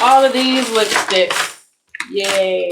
all of these lipsticks. Yay.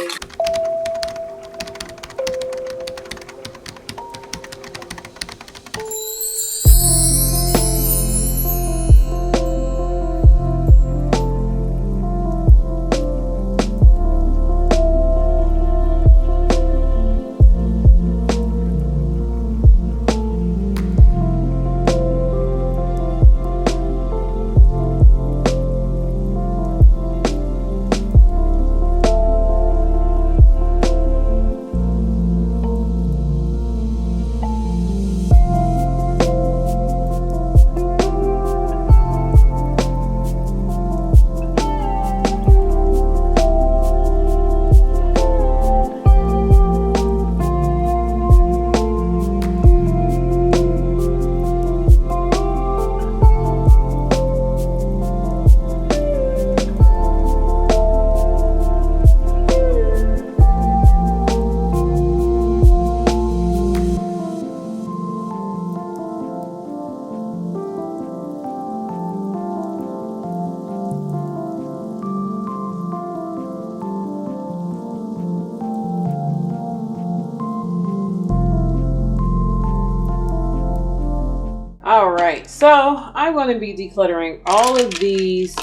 Alright, so I'm going to be decluttering all of these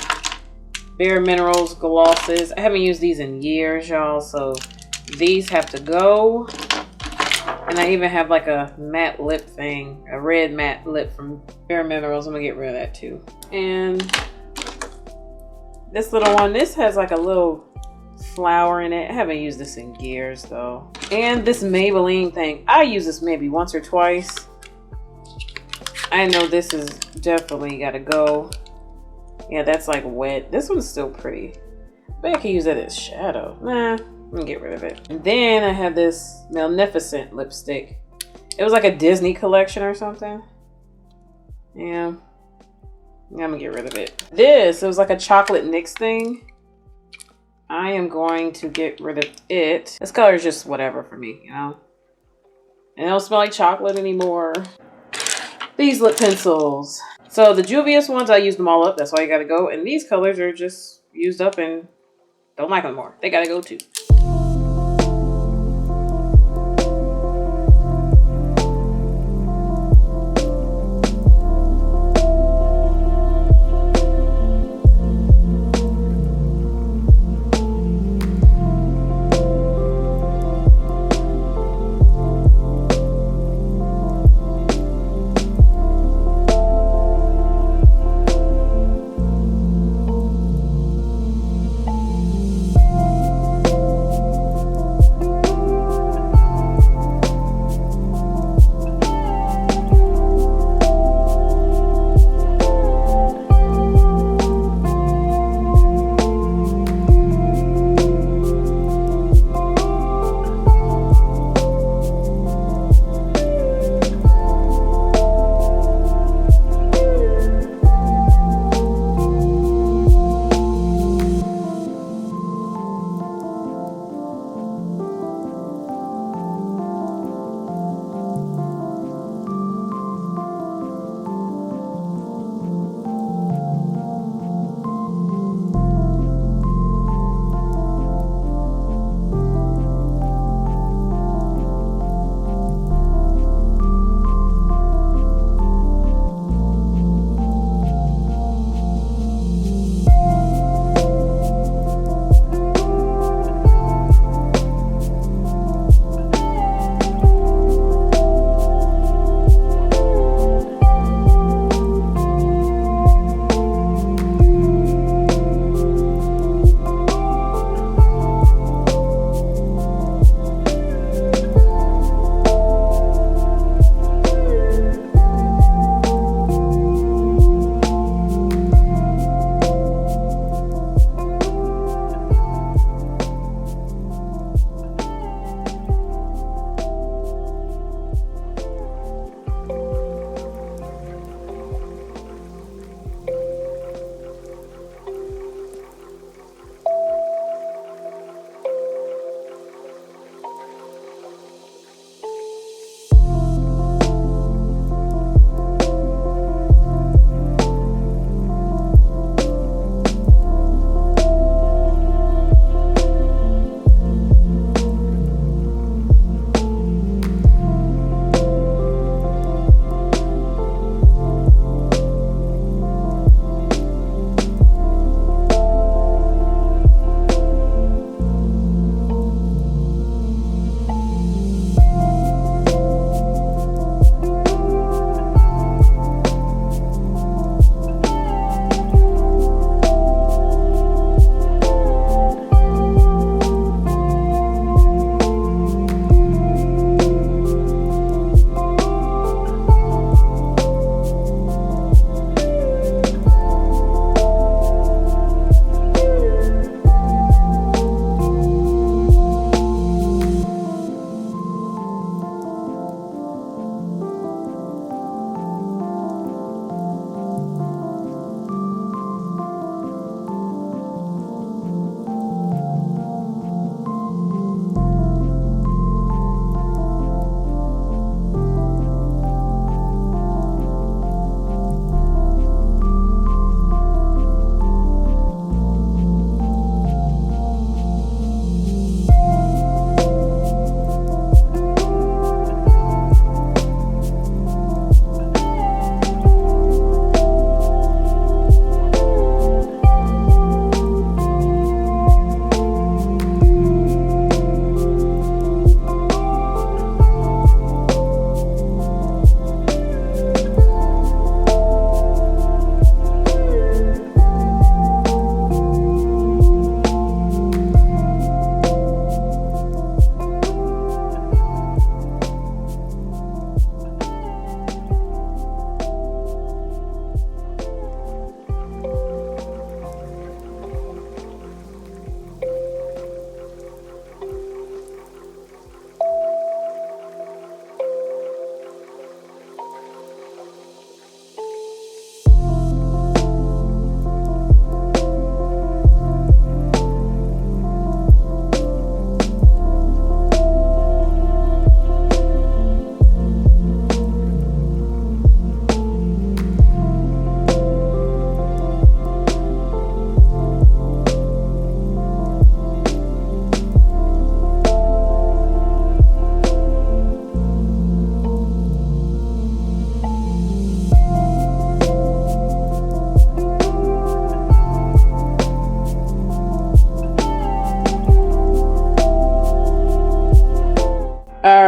Bare Minerals glosses. I haven't used these in years, y'all, so these have to go. And I even have like a matte lip thing, a red matte lip from Bare Minerals. I'm going to get rid of that too. And this little one, this has like a little flower in it. I haven't used this in years though. And this Maybelline thing, I use this maybe once or twice. I know this is definitely gotta go. Yeah, that's like wet. This one's still pretty. But I can use that as shadow. Nah, I'm gonna get rid of it. And then I have this Magnificent lipstick. It was like a Disney collection or something. Yeah. I'm gonna get rid of it. It was like a chocolate NYX thing. I am going to get rid of it. This color is just whatever for me, you know? And it don't smell like chocolate anymore. These lip pencils. So the Juvia's ones, I used them all up. That's why you gotta go. And these colors are just used up and don't like them anymore. They gotta go too.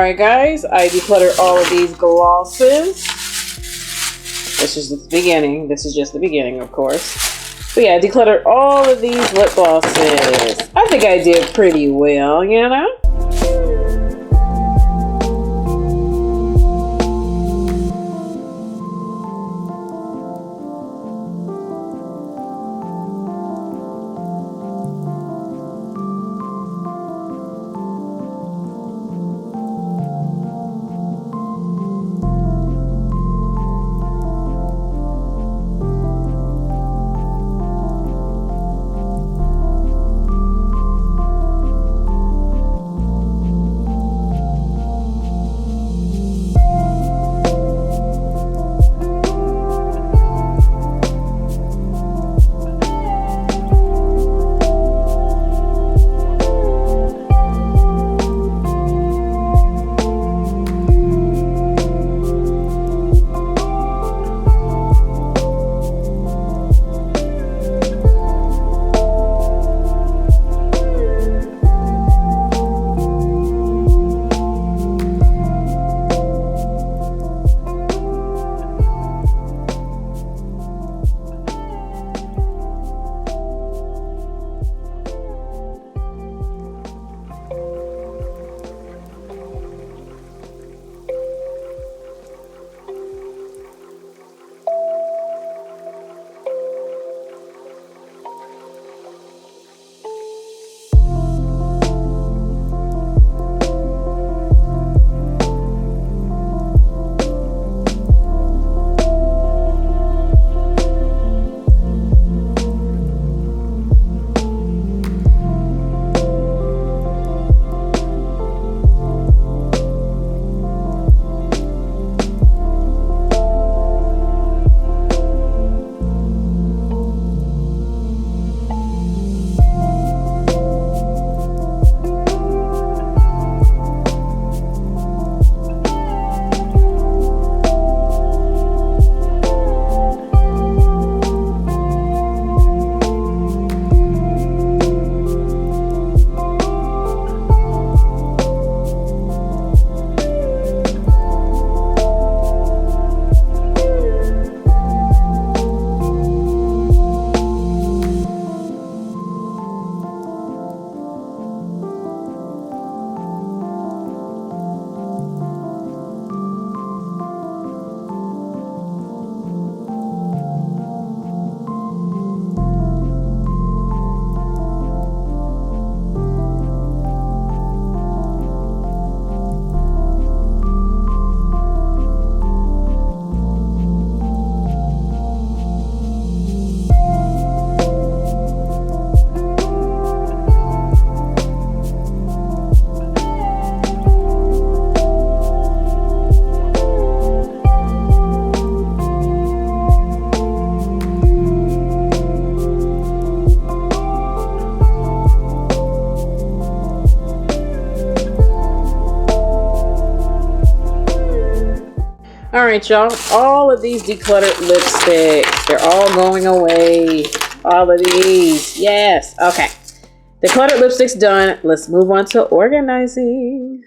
Alright guys, I decluttered all of these glosses. This is the beginning. This is just the beginning, of course. But yeah, I decluttered all of these lip glosses. I think I did pretty well, you know? Alright, y'all. All of these decluttered lipsticks, they're all going away. All of these. Yes. Okay. Decluttered lipsticks done. Let's move on to organizing.